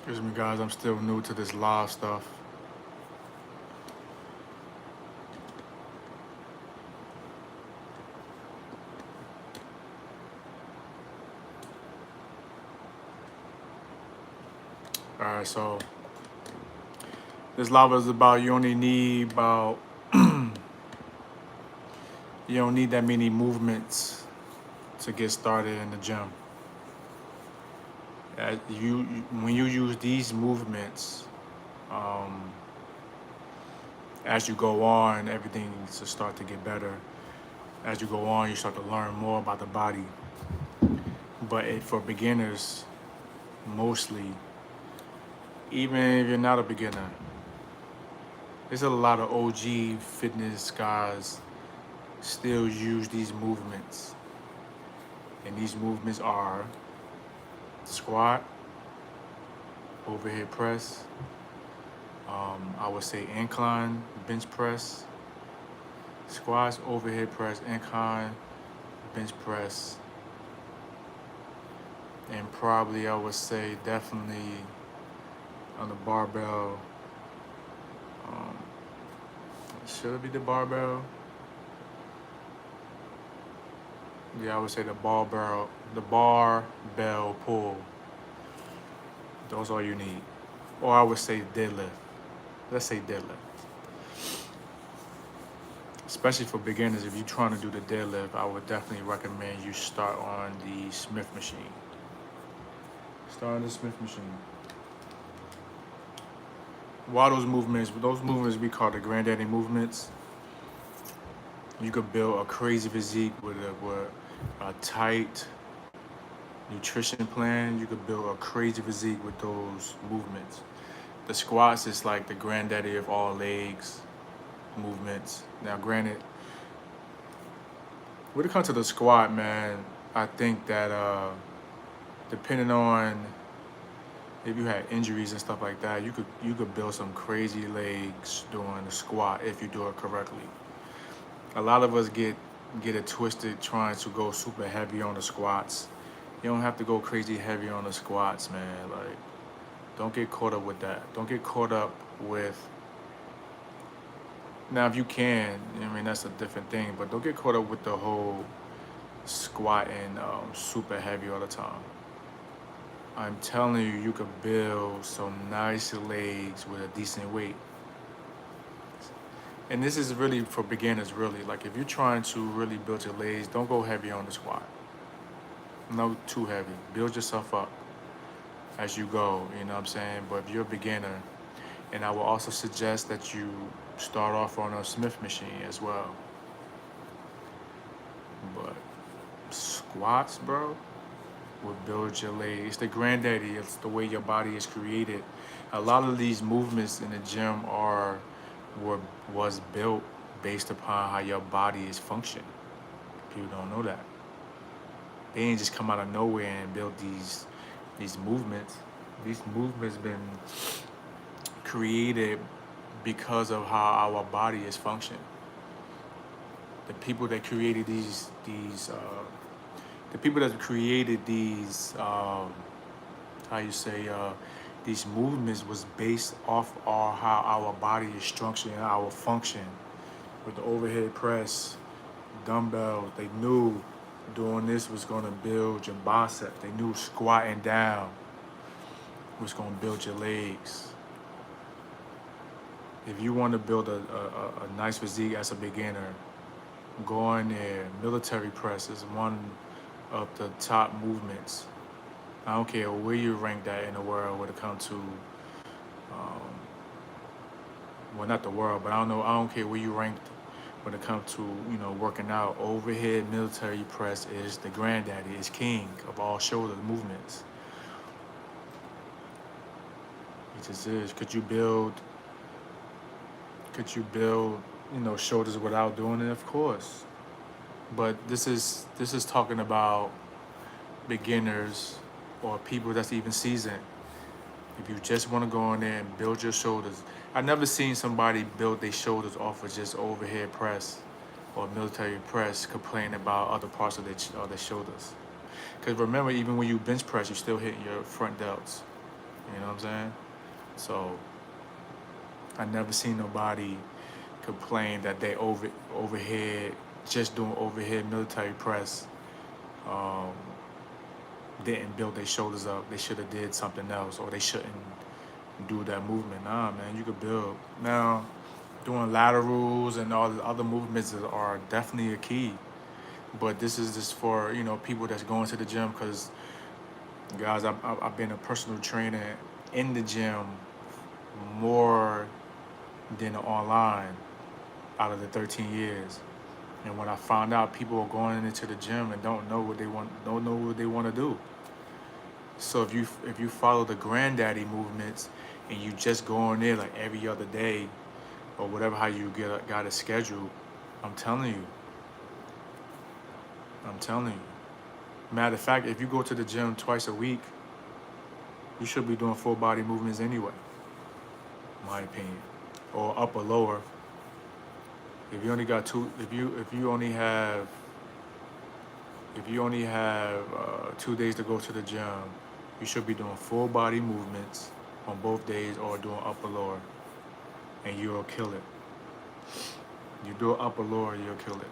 Excuse me, guys. I'm still new to this live stuff. All right, so this live is about you only need about you don't need that many movements to get started in the gym. When you use these movements, um, as you go on, everything to start to get better. As you go on, you start to learn more about the body. But for beginners, mostly, even if you're not a beginner, there's a lot of OG fitness guys still use these movements. And these movements are squat, overhead press, I would say incline, bench press, squats, overhead press, incline, bench press, and probably I would say definitely on the barbell. Um, should it be the barbell? Yeah, I would say the barbell pull. Those are all you need. Or I would say deadlift. Let's say deadlift. Especially for beginners, if you're trying to do the deadlift, I would definitely recommend you start on the Smith machine. Start on the Smith machine. While those movements we call the granddaddy movements, you could build a crazy physique with a tight nutrition plan. You could build a crazy physique with those movements. The squats is like the granddaddy of all legs movements. Now, granted, when it comes to the squat, man, I think that depending on if you had injuries and stuff like that, you could build some crazy legs doing the squat if you do it correctly. A lot of us get it twisted trying to go super heavy on the squats. You don't have to go crazy heavy on the squats, man. Like, don't get caught up with that. Don't get caught up with. Now, if you can, I mean that's a different thing. But don't get caught up with the whole squatting super heavy all the time. I'm telling you, you could build some nice legs with a decent weight. And this is really for beginners, really. Like if you're trying to really build your legs, don't go heavy on the squat. No too heavy. Build yourself up as you go, you know what I'm saying? But if you're a beginner, and I will also suggest that you start off on a Smith machine as well. But squats, bro, will build your legs. It's the granddaddy. It's the way your body is created. A lot of these movements in the gym were was built based upon how your body is functioning. People don't know that. They ain't just come out of nowhere and build these movements. These movements been created because of how our body is functioning. The people that created the people that created how you say, these movements was based off of how our body is structured and our function. With the overhead press, dumbbells, they knew doing this was gonna build your biceps. They knew squatting down was gonna build your legs. If you want to build a nice physique as a beginner, go in there. Military press is one of the top movements. I don't care where you rank that in the world when it comes to, well, not the world, but I don't know. I don't care where you rank when it comes to working out. Overhead military press is the granddaddy, is king of all shoulder movements. It just is. Could you build shoulders without doing it? Of course. But this is talking about beginners or people that's even seasoned. If you just want to go in there and build your shoulders, I've never seen somebody build their shoulders off of just overhead press or military press, complain about other parts of their shoulders. Because remember, even when you bench press, you're still hitting your front delts. You know what I'm saying? So I never seen nobody complain that they overhead, just doing overhead military press, um, didn't build their shoulders up. They should have did something else, or they shouldn't do that movement. Nah, man, you could build. Now, doing laterals and all the other movements are definitely a key. But this is just for, people that's going to the gym, because guys, I've been a personal trainer in the gym more than online out of the 13 years. And when I found out people are going into the gym and don't know what they want to do. So if you follow the granddaddy movements and you just go in there like every other day or whatever, how you got it scheduled, I'm telling you, I'm telling you. Matter of fact, if you go to the gym twice a week, you should be doing full body movements anyway, in my opinion, or upper lower. If you only got two, if you only have 2 days to go to the gym, you should be doing full body movements on both days, or doing upper lower, and you'll kill it. You do upper lower, you'll kill it.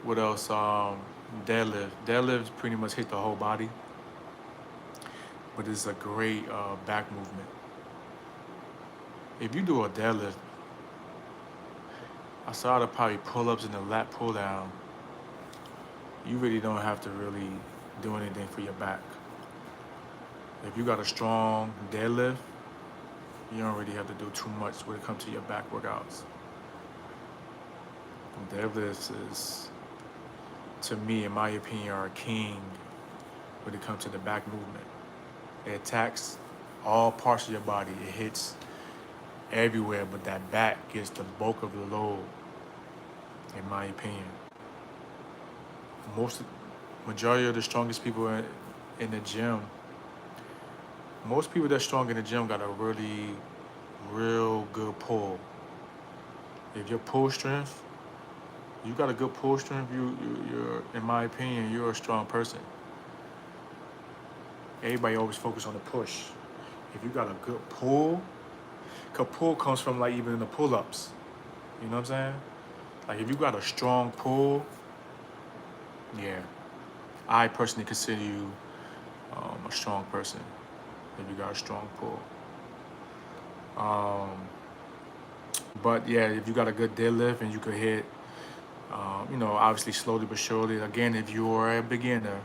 What else? Deadlift. Deadlift pretty much hit the whole body, but it's a great back movement. If you do a deadlift, outside of probably pull-ups and the lat pull-down, you really don't have to really do anything for your back. If you got a strong deadlift, you don't really have to do too much when it comes to your back workouts. Deadlifts is, to me, in my opinion, are king when it comes to the back movement. It attacks all parts of your body. It hits everywhere, but that back gets the bulk of the load, in my opinion. Majority of the strongest people in the gym, most people that's strong in the gym got a real good pull. If your pull strength, you got a good pull strength, you're, in my opinion, you're a strong person. Everybody always focus on the push. If you got a good pull, cause pull comes from like even in the pull-ups. You know what I'm saying? Like if you got a strong pull, yeah, I personally consider you a strong person if you got a strong pull. But yeah, if you got a good deadlift and you could hit, obviously slowly but surely. Again, if you're a beginner,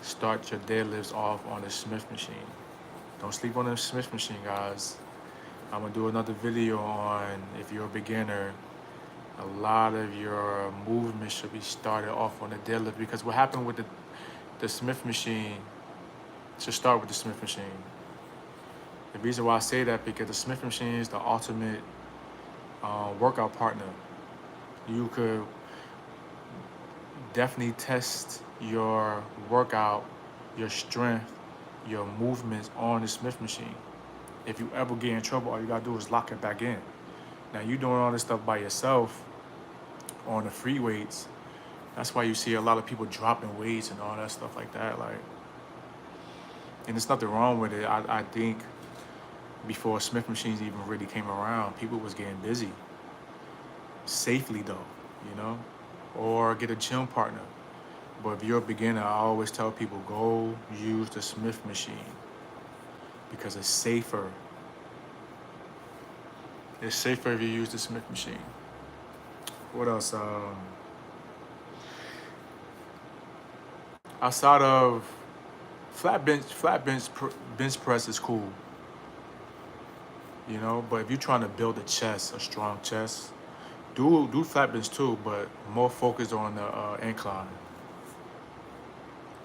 start your deadlifts off on the Smith machine. Don't sleep on the Smith machine, guys. I'm gonna do another video on, if you're a beginner, a lot of your movements should be started off on the deadlift, because what happened with the Smith machine, should start with the Smith machine. The reason why I say that, because the Smith machine is the ultimate workout partner. You could definitely test your workout, your strength, your movements on the Smith machine. If you ever get in trouble, all you gotta do is lock it back in. Now you doing all this stuff by yourself on the free weights. That's why you see a lot of people dropping weights and all that stuff like that. Like, and there's nothing wrong with it. I think before Smith machines even really came around, people was getting busy. Safely though, or get a gym partner. But if you're a beginner, I always tell people, go use the Smith machine, because it's safer. It's safer if you use the Smith machine. What else? Outside of bench press is cool. But if you're trying to build a strong chest, do flat bench too, but more focused on the incline.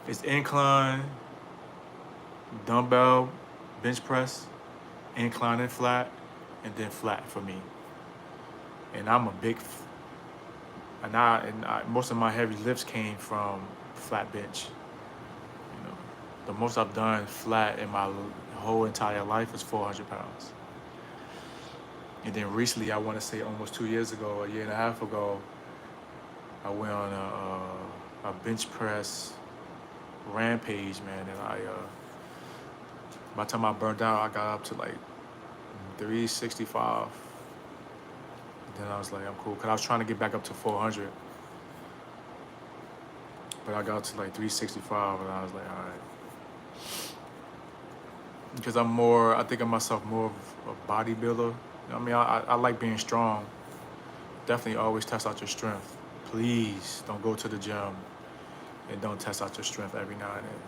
It's incline, dumbbell, bench press, incline and flat, and then flat for me. And I'm a big, most of my heavy lifts came from flat bench. The most I've done flat in my whole entire life is 400 pounds. And then recently, I want to say almost 2 years ago, a year and a half ago, I went on a bench press rampage, man, and By the time I burned out, I got up to like 365. Then I was like, I'm cool, cause I was trying to get back up to 400, but I got to like 365, and I was like, all right, because I think of myself more of a bodybuilder. I mean, I like being strong. Definitely always test out your strength. Please don't go to the gym and don't test out your strength every now and then.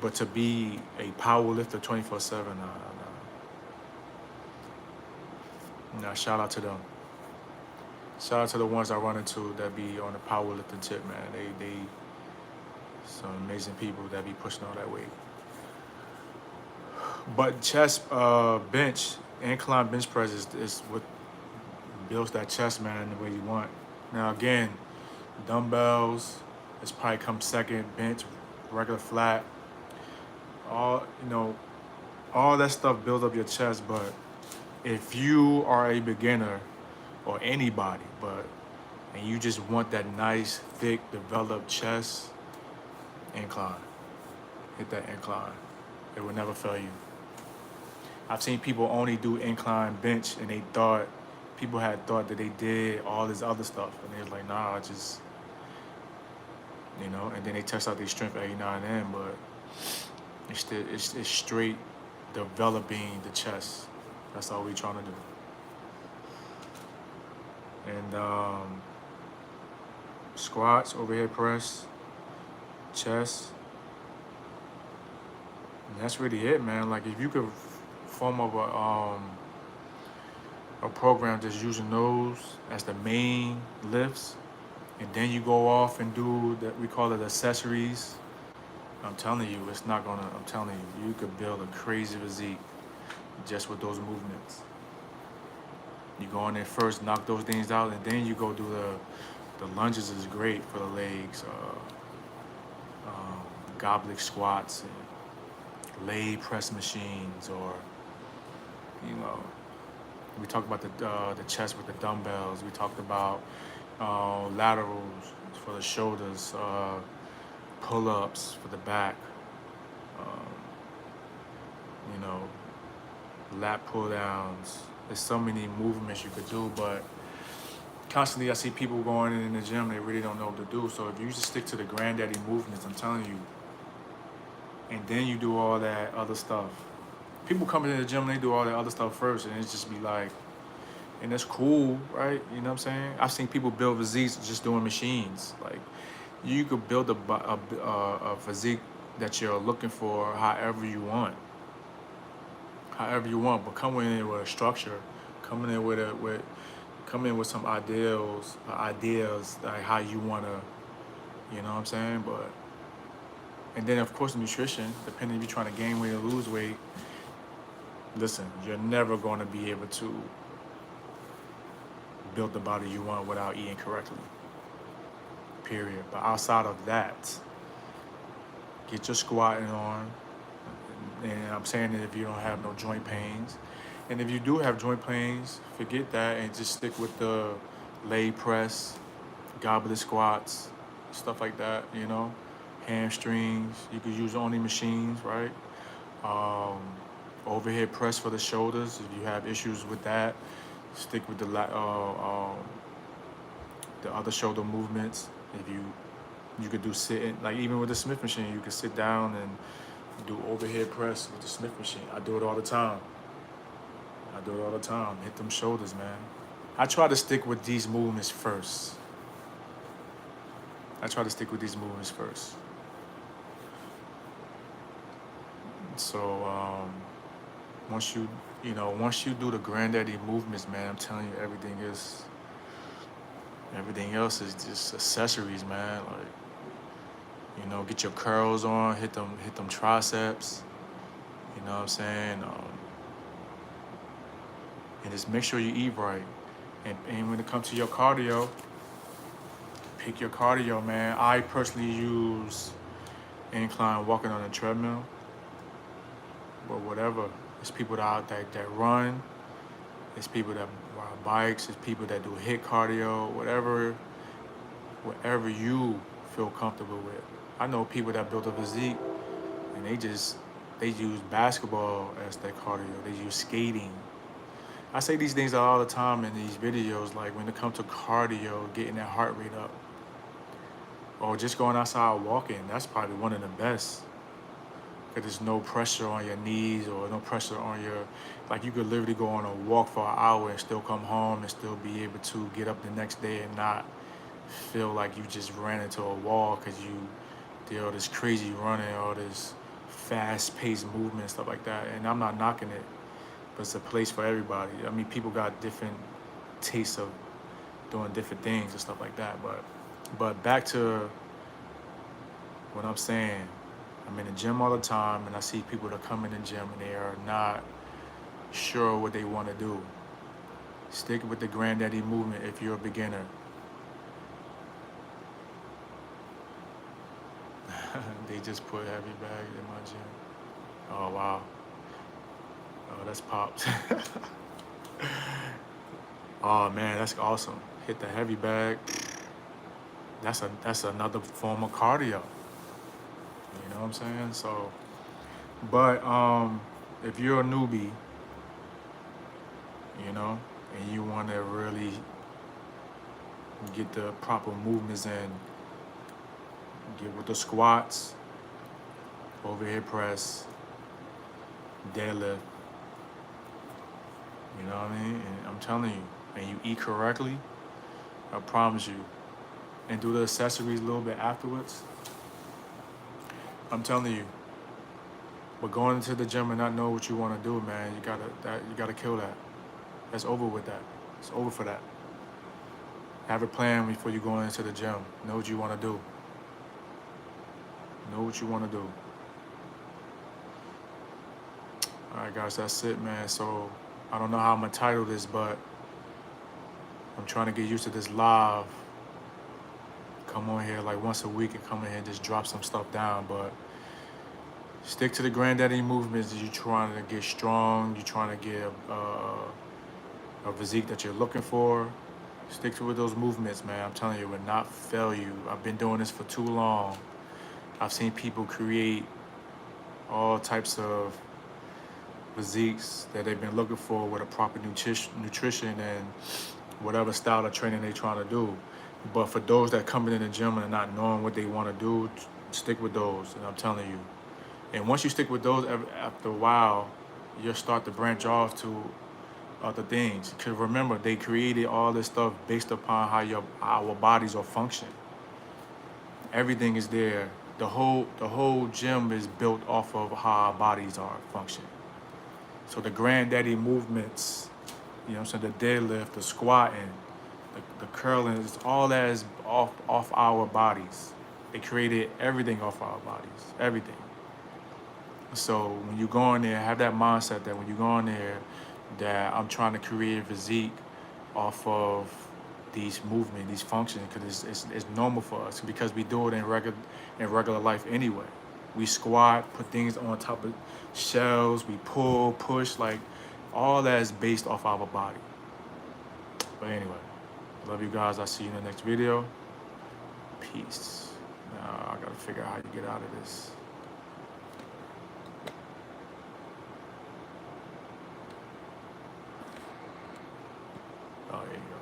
But to be a power lifter 24/7, nah. Shout out to them. Shout out to the ones I run into that be on the powerlifting tip, man. They some amazing people that be pushing all that weight. But chest, bench, incline bench press is what builds that chest, man, the way you want. Now again, dumbbells, it's probably come second. Bench, regular flat, all all that stuff builds up your chest. But if you are a beginner or anybody, and you just want that nice, thick, developed chest, incline. Hit that incline. It will never fail you. I've seen people only do incline bench, and people had thought that they did all this other stuff, and they was like, nah, and then they test out their strength every now and then, but it's straight developing the chest. That's all we trying to do. And squats, overhead press, chest. And that's really it, man. Like if you could form up a program just using those as the main lifts, and then you go off and do that, we call it accessories. I'm telling you, I'm telling you, you could build a crazy physique just with those movements. You go in there first, knock those things out, and then you go do the lunges is great for the legs, goblet squats, and leg press machines, or we talked about the chest with the dumbbells. We talked about laterals for the shoulders, pull-ups for the back, um, lap pull-downs. There's so many movements you could do, but constantly I see people going in the gym, they really don't know what to do. So if you just stick to the granddaddy movements, I'm telling you, and then you do all that other stuff. People come into the gym, they do all that other stuff first, and it's just be like, and that's cool, right? You know what I'm saying? I've seen people build physiques just doing machines. Like, you could build a physique that you're looking for however you want. But come in with a structure, come in with some ideals like how you wanna, you know what I'm saying? But and then of course nutrition, depending if you're trying to gain weight or lose weight. Listen, you're never going to be able to build the body you want without eating correctly. Period. But outside of that, get your squatting on. And I'm saying that if you don't have no joint pains. And if you do have joint pains, forget that and just stick with the leg press, goblet squats, stuff like that, Hamstrings, you could use only machines, right? Overhead press for the shoulders. If you have issues with that, stick with the other shoulder movements. If you could do sitting, like even with the Smith machine, you could sit down and do overhead press with the Smith machine. I do it all the time. Hit them shoulders, man. I try to stick with these movements first. So once you do the granddaddy movements, man, I'm telling you, everything else is just accessories, man. Like, get your curls on, hit them triceps. You know what I'm saying? And just make sure you eat right. And when it comes to your cardio, pick your cardio, man. I personally use incline walking on a treadmill, but whatever. There's people that run. There's people that ride bikes. There's people that do HIIT cardio. Whatever you feel comfortable with. I know people that build a physique, and they just They use basketball as their cardio. They use skating. I say these things all the time in these videos, like when it comes to cardio, getting that heart rate up, or just going outside walking. That's probably one of the best. Because there's no pressure on your knees or no pressure on your, like you could literally go on a walk for an hour and still come home and still be able to get up the next day and not feel like you just ran into a wall because you did all this crazy running, all this fast-paced movement, stuff like that. And I'm not knocking it, but it's a place for everybody. I mean, people got different tastes of doing different things and stuff like that. But back to what I'm saying. I'm in the gym all the time, and I see people that come in the gym and they are not sure what they want to do. Stick with the granddaddy movement if you're a beginner. They just put heavy bag in my gym. Oh wow. Oh, that's popped. Oh man, that's awesome. Hit the heavy bag. That's another form of cardio. You know what I'm saying? So, but if you're a newbie, you know, and you want to really get the proper movements in, get with the squats, overhead press, deadlift. You know what I mean? And I'm telling you, and you eat correctly, I promise you, and do the accessories a little bit afterwards. I'm telling you. But going into the gym and not know what you want to do, man, you gotta kill that. That's over with that. It's over for that. Have a plan before you go into the gym. Know what you want to do. Know what you want to do. All right, guys, that's it, man. So I don't know how I'm gonna title this, but I'm trying to get used to this live. Come on here like once a week and come in here and just drop some stuff down, but stick to the granddaddy movements. You're trying to get strong. You're trying to get a physique that you're looking for. Stick to those movements, man. I'm telling you, it will not fail you. I've been doing this for too long. I've seen people create all types of physiques that they've been looking for with a proper nutrition and whatever style of training they're trying to do. But for those that come in the gym and are not knowing what they want to do, stick with those. And I'm telling you. And once you stick with those, after a while, you'll start to branch off to other things. Because remember, they created all this stuff based upon how our bodies are function. Everything is there. The whole gym is built off of how our bodies are function. So the granddaddy movements, you know what I'm saying, the deadlift, the squatting, the curling, all that is off our bodies. They created everything off our bodies, everything. So when you go in there, have that mindset that when you go in there, that I'm trying to create a physique off of these movements, these functions, because it's normal for us because we do it in regular life anyway. We squat, put things on top of shelves, we pull, push, like all that is based off our body. But anyway, love you guys. I'll see you in the next video. Peace. Now I gotta figure out how you get out of this. Oh, there you go.